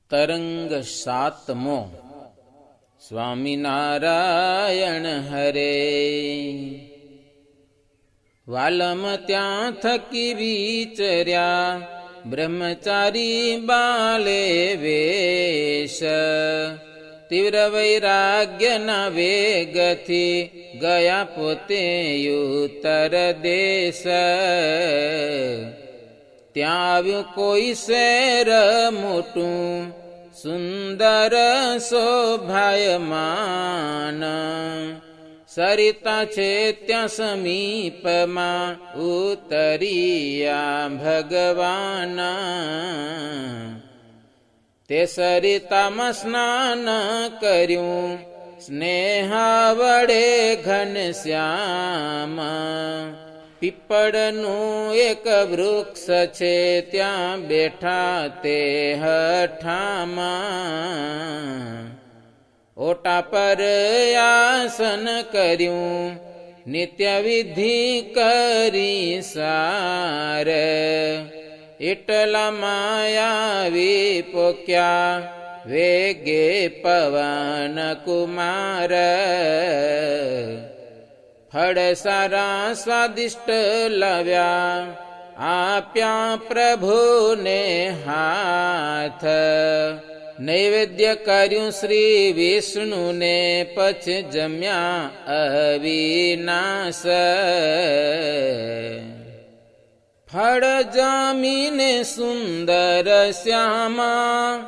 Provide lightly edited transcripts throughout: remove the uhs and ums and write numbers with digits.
તરંગ સાતમો. સ્વામિનારાયણ હરે. વાલમ ત્યાં થકી વિચર્યા બ્રહ્મચારી બાલે વેશ, તીવ્ર વૈરાગ્યના વેગથી ગયા પોતે ઉત્તર દેશ. ત્યાં આવ્યું કોઈ શહેર મોટું સુંદર શોભાયમાન, સરિતા છે ત્યાં સમીપમાં ઉતર્યા ભગવાન. તે સરિતામાં સ્નાન કર્યું સ્નેહા વડે ઘનશ્યામ. પીપળનું એક વૃક્ષ છે ત્યાં બેઠા તે હઠામાં. ઓટા પર આસન કર્યું નિત્ય વિધિ કરી સાર. એટલા માયાવી પોક્યા વેગે પવન કુમાર. ફળ સારા સ્વાદિષ્ટ લાવ્યા આપ્યા પ્રભુને હાથ. નૈવેદ્ય કર્યું શ્રી વિષ્ણુને પછી જમ્યા અવિનાશ. ફળ જમીને સુંદર શ્યામા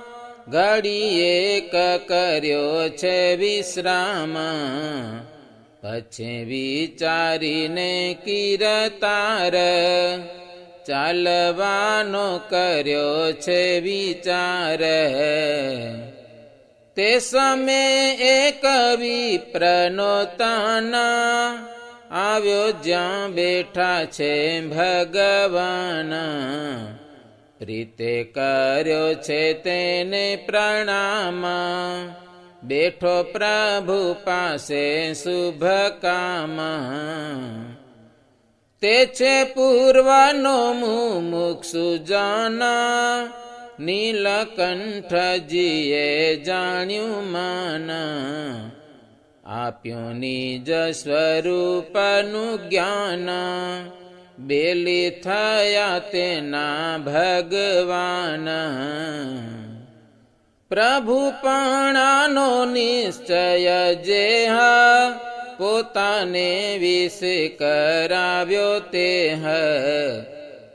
ઘડીએ કર્યો છે વિશ્રામ. પછી વિચારીને કીર્તાર ચાલવાનો કર્યો છે વિચાર. તે સમયે એક વિપ્રનો તાના આવ્યો જ્યાં બેઠા છે ભગવાન. પ્રીતે કર્યો છે તેને પ્રણામ, બેઠો પ્રભુ પાસે શુભ કામ. તે છે પૂર્વનો મુમુક્ષુ જાના, નીલકંઠજીએ જાણ્યું મન. આપ્યું નિજ સ્વરૂપનું જ્ઞાન, બેલી થયા તેના ભગવાન. પ્રભુ પણાનો નિશ્ચય જેહ, પોતાને વિશે કરાવ્યો તે.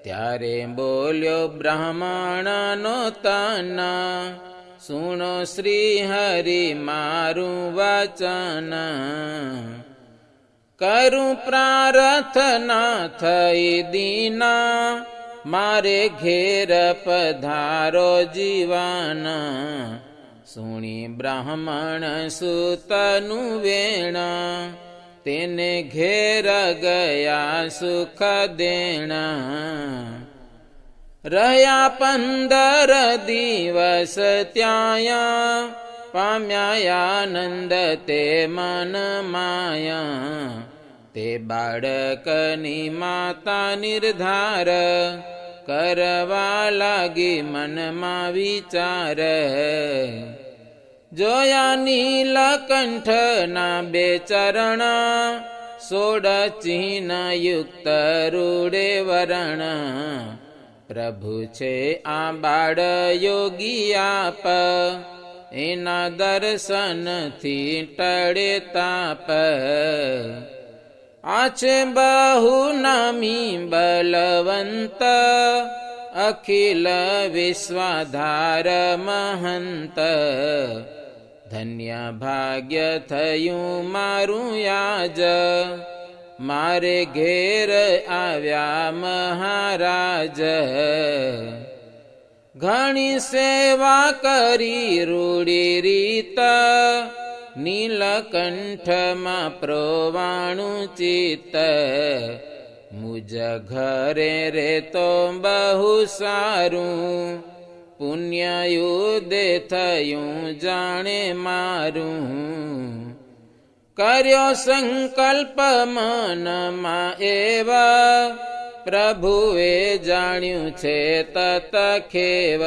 ત્યારે બોલ્યો બ્રાહ્મણનો તન, સુણો શ્રી હરિ મારું વચન. કરું પ્રાર્થના થઈ દીના, મારે ઘેર પધારો જીવાન. સુણી બ્રાહ્મણ સૂતનું વેણ, તેને ઘેર ગયા સુખ દેણ. રહ્યા 15 દિવસ ત્યાં, પામ્યા આનંદ તે મન માયા. તે બાળકની માતા નિર્ધાર, કરવા લાગી મનમાં વિચાર. જોયા નીલકંઠના 2 ચરણ, 16 ચિહ્ન યુક્ત રૂડે વરણ. પ્રભુ છે આ બાળ યોગી આપ, એના દર્શનથી ટળે તાપ. આ છે બહુ નામી બલવંત, અખિલ વિશ્વાધાર મહંત. ધન્ય ભાગ્ય થયું મારું યાજ, મારે ઘેર આવ્યા મહારાજ. ઘણી સેવા કરી રૂડી રીત, નીલકંઠમાં પ્રોવાણું ચિત્ત. મુજ ઘરે રે તો બહુ સારું, પુણ્ય યુદે થયું જાણે મારું. કર્યો સંકલ્પ મનમાં એવા, પ્રભુએ જાણ્યું છે તત ખેવ.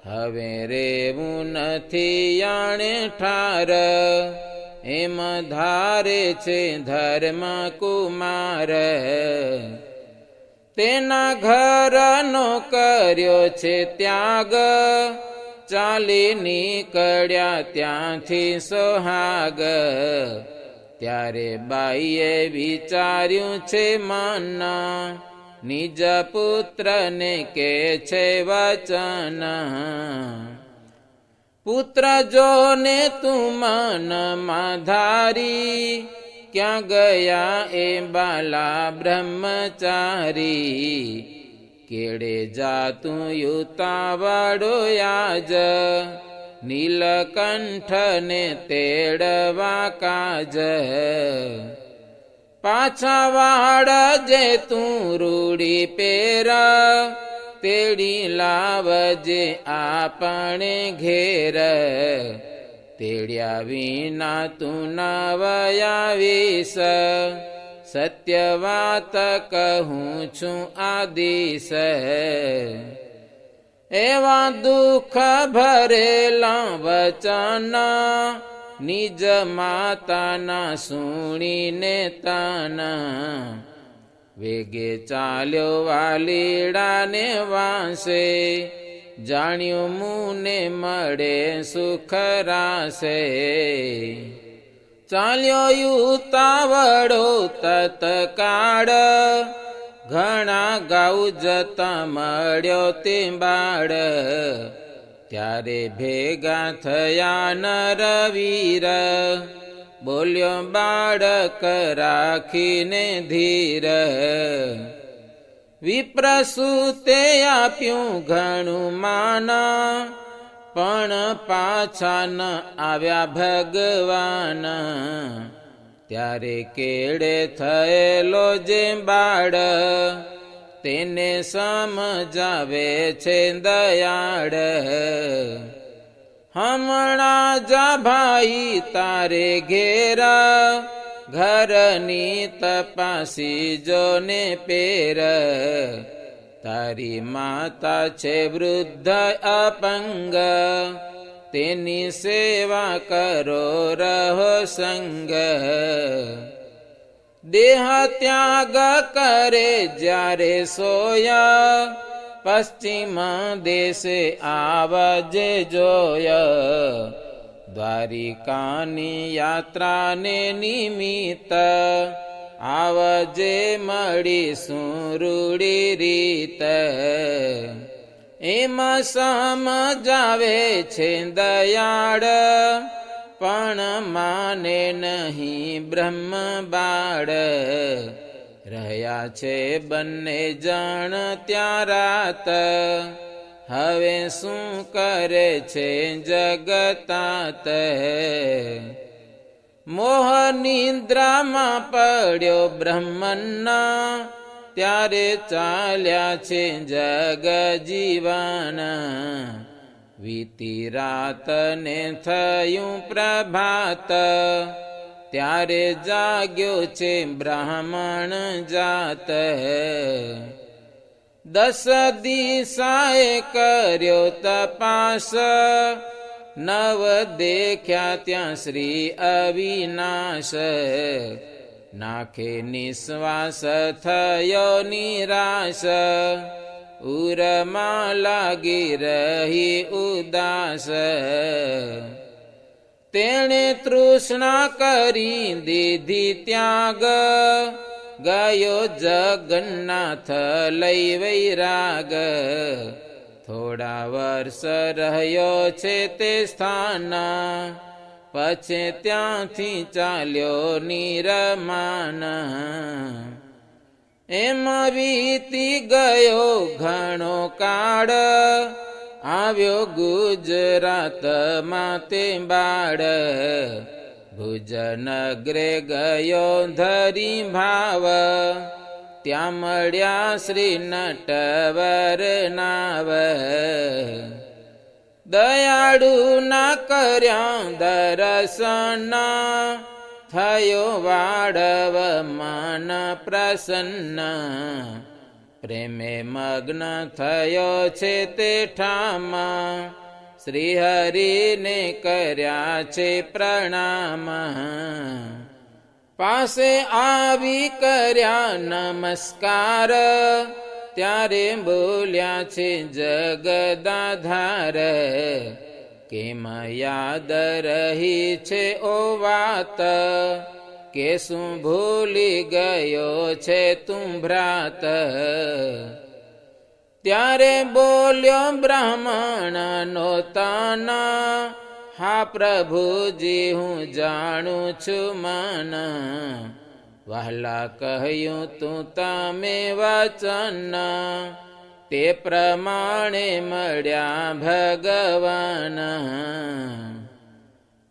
હવે રેવું નથી યાણે ઠાર, એમ ધારે છે ધર્મ કુમાર. તેના ઘરનો કર્યો છે ત્યાગ, ચાલી નીકળ્યા ત્યાંથી સોહાગ. ત્યારે બાઈએ વિચાર્યું છે મન, નિજ પુત્રને કે છે વચન. પુત્ર જોને તું મનમાં ધારી, ક્યાં ગયા એ બાલા બ્રહ્મચારી. કેડે જાતું યુતાવડો આજ, નીલકંઠને તેડવા કાજ. પાછા વાળ જે તું રૂડી પેર, તેડી લાવજે આપણે ઘેર. તેડ્યા વિના તું નવયાવીશ, સત્ય વાત કહું છું આદિશ. એવા દુઃખ ભરેલા વચન, નિજ માતાના સુણીને તન. વેગે ચાલ્યો વાલીડાને વાંસે, જાણ્યું મુને મળે સુખ રાસે. ચાલ્યો યુતાવડો તત્કાળ, ઘણા ગાઉ જતા મળ્યો તે બાળ. ત્યારે ભેગા થયા નરવીર, બોલ્યો બાળક રાખીને ધીર. વિપ્રસૂતે આપ્યું ઘણું માન, પણ પાછા ન આવ્યા ભગવાન. ત્યારે કેડે થયેલો જે બાળ, તેને સમજાવે છે દયાળ. હમણાં જા ભાઈ તારે ઘેરા, ઘરની તપાસી જોને પેર. તારી માતા છે વૃદ્ધ અપંગ, તેની સેવા કરો રહો સંગ. દેહ ત્યાગ કરે જ્યારે સોયા, પશ્ચિમ દેશે આવજે જોય. દ્વારિકાની યાત્રાને નિમિત્ત, આવજે મળીશું રૂડી રીત. એમ સમજાવે છે દયાળ, પણ માને નહીં બ્રહ્મ બાળ. રહ્યા છે બંને જણ ત્યાં રાત, હવે શું કરે છે જગતાત. મોહ નિદ્રામાં પડ્યો બ્રહ્મન્ના, ત્યારે ચાલ્યા છે જગ જીવન. વીતી રાત ને થયું પ્રભાત, ત્યારે જાગ્યો છે બ્રાહ્મણ જાત. 10 દિશાએ કર્યો તપાસ, 9 દેખ્યા ત્યાં શ્રી અવિનાશ. નાખે નિશ્વાસ થયો નિરાશ, ઉરમાં લાગી રહી ઉદાસ. તેણે તૃષ્ણા કરી દીધી ત્યાગ, ગયો જગન્નાથ લઈ વૈરાગ. થોડા વર્ષ રહ્યો છે તે સ્થાન, પછી ત્યાંથી ચાલ્યો નિરમાન. એમ વીતી ગયો ઘણો કાળ, આવ્યો ગુજરાતમાં તે બાળ. ભુજનગરે ગયો ધરી ભાવ, ત્યાં મળ્યા શ્રી નટવર નાવ. દયાળુ ના કર્યા દર્શન, થયો વાડવ મન પ્રસન્ન. પ્રેમે મગ્ન થયો છે તે ઠામા, શ્રી હરિને કર્યા છે પ્રણામ. પાસે આવી કર્યા નમસ્કાર, ત્યારે બોલ્યા છે જગદાધાર. કેમ યાદ રહી છે ઓ વાત, કે શું ભૂલી ગયો છે તું ભ્રાત. ત્યારે બોલ્યો બ્રાહ્મણનો તન, હા પ્રભુજી હું જાણું છું મન. વહાલા કહ્યું તું તમે વચન, તે પ્રમાણે મળ્યા ભગવાન.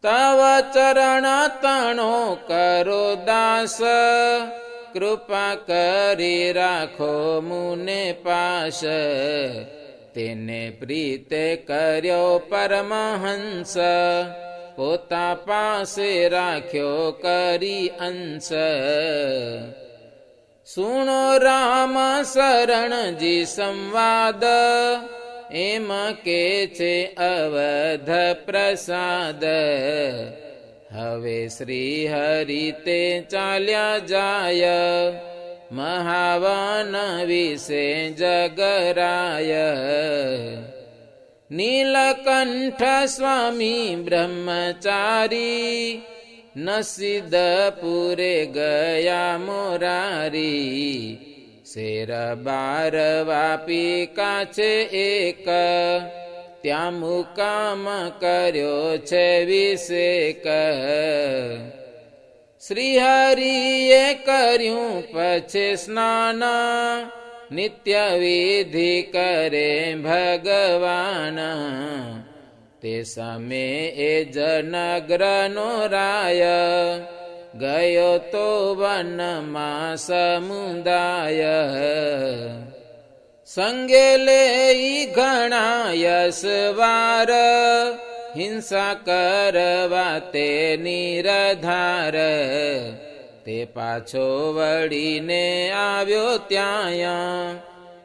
તવ ચરણ તણો કરો દાસ, કૃપા કરી રાખો મુને પાસ. તેને પ્રીતે કર્યો પરમહંસ, પોતા પાસે રાખ્યો કરી અંશ. સુણો રામ શરણજી સંવાદ, એમ કે છે અવધ પ્રસાદ. હવે શ્રી હરિ તે ચાલ્યા જાય, મહાવન વિશે જગરાય. નીલકંઠ સ્વામી બ્રહ્મચારી, નસીદપુરે ગયા મોરારી. શેર 12 વાપી કાછે એક, ત્યાં મુકામ કર્યો છે વિષેક. શ્રી હરિએ કર્યું પછી સ્નાન, નિત્ય વિધિ કરે ભગવાન. તે સમયે જનગ્રનો રાય, ગયો તો વનમાં સમુદાય. સંગે લઈ ઘણા યશવાર, હિંસા કરવા તે નિરધાર. તે પાછો વળીને આવ્યો ત્યાં,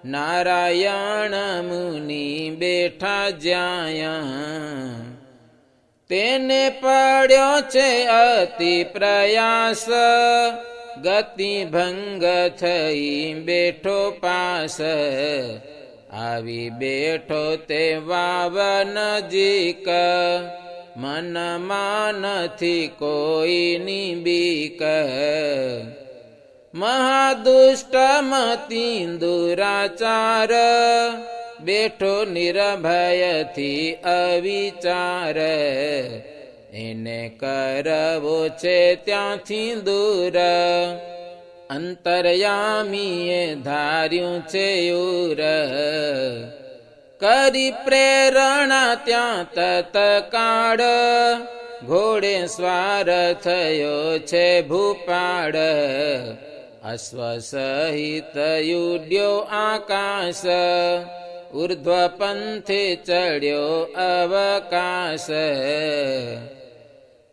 નારાયણ મુનિ બેઠા જ્યાં. તેને પડ્યો છે અતિ પ્રયાસ, ગતિ ભંગ થઈ બેઠો પાસ. આવી બેઠો તે વાવ નજીક, મનમાં નથી કોઈની બીક. મહાદુષ્ટ મતી દુરાચાર, બેઠો નિર્ભયથી અવિચાર. એને કરવો છે ત્યાંથી દૂર, અંતર્યામીએ ધાર્યું છે યુર. કરી પ્રેરણા ત્યાં તત્કાળ, ઘોડે સ્વાર થયો છે ભૂપાળ. અશ્વ સહિત યુડ્યો આકાશ, ઉર્ધ્વ પંથે ચડ્યો અવકાશ.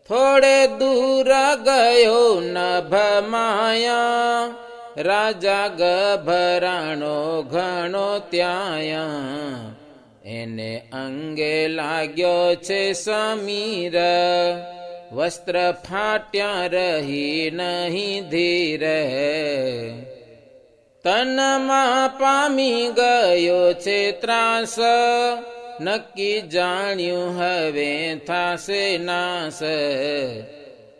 થોડે દૂર ગયો નભમાયા, રાજા ગભરાણો ઘણો ત્યાં. એને અંગે લાગ્યો છે સમીર, વસ્ત્ર ફાટ્યા રહી નહીં ધીર. તનમાં પામી ગયો છે ત્રાસ, નક્કી જાણ્યું હવે થાશે નાશ.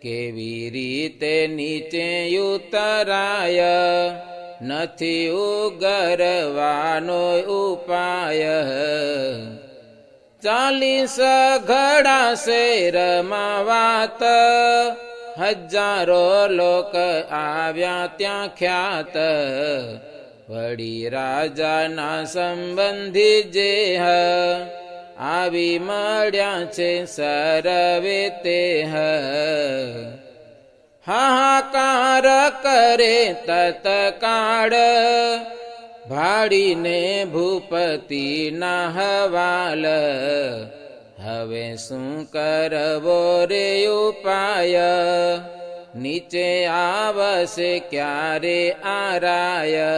કેવી રીતે નીચે ઉતરાય, નથી ઉગરવાનો ઉપાય. 40 ઘડા શેરમાં વાત, હજારો લોક આવ્યા ત્યાં ખ્યાત. વળી રાજાના સંબંધી જેહ, આવી મળ્યા છે સર્વે તેહ. હાહાકાર કરે તત્કાળ, ભાડીને ભૂપતિના હવાલ. હવે શું કરવો રે ઉપાય, નીચે આવશે ક્યારે આરાય.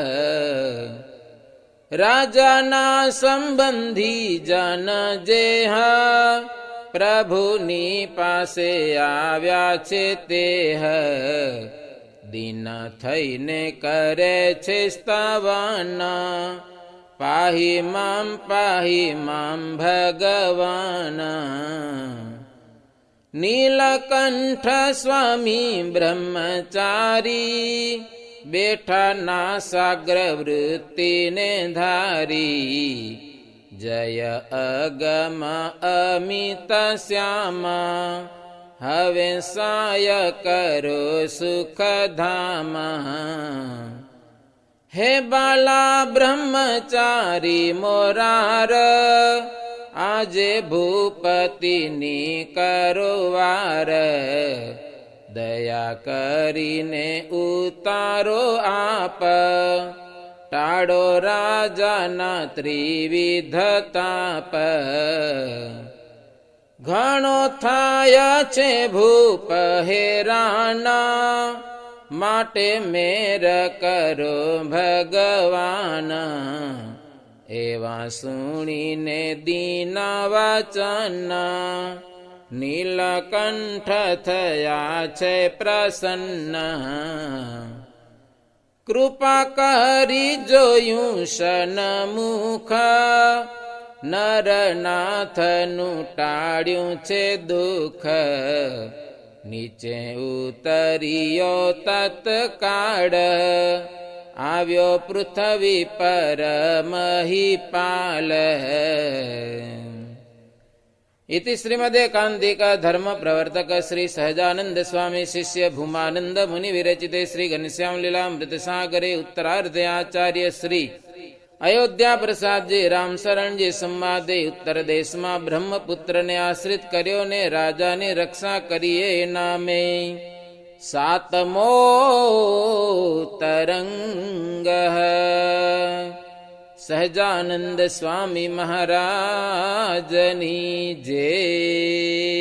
રાજાના સંબંધી જન જેહ પ્રભુની પાસે આવ્યા છે તે દીન થઈને કરે છે સ્તવન પાહી મામ ભગવાન નીલકંઠ સ્વામી બ્રહ્મચારી બેઠા ના સાગ્ર વૃત્તિને ધારી જય અગમ અમિત શ્યામા હવે સાય કરો સુખધામા હે બાલા બ્રહ્મચારી મોરાર આજે ભૂપતિની કરો વાર દયા કરીને ઉતારો આપ ટાળો રાજાના ત્રિવિધ તાપ ઘણો થાય છે ભૂપ હેરાના માટે મેર કરો ભગવાન એવા સુણીને દીના વચન નીલકંઠ થયા છે પ્રસન્ન કૃપા કરી જોયું સન્મુખ નરનાથનું ટાળ્યું છે દુઃખ નીચે ઉતર્યો તત્કાળ આવ્યો પૃથ્વી પર મહીપાલ इति श्रीमदेकान्तिक धर्म प्रवर्तक श्री सहजानंद स्वामी शिष्य भूमानंद मुनि विरचिते श्री घनश्याम लीलामृत सागरे उत्तरार्धे आचार्य श्री अयोध्या प्रसाद जी राम शरण जी संवादे उत्तर देश में ब्रह्मपुत्र ने आश्रित कर्यो ने राजा ने रक्षा करिए नामे सातमो तरंग સહજાનંદ સ્વામી મહારાજની જય.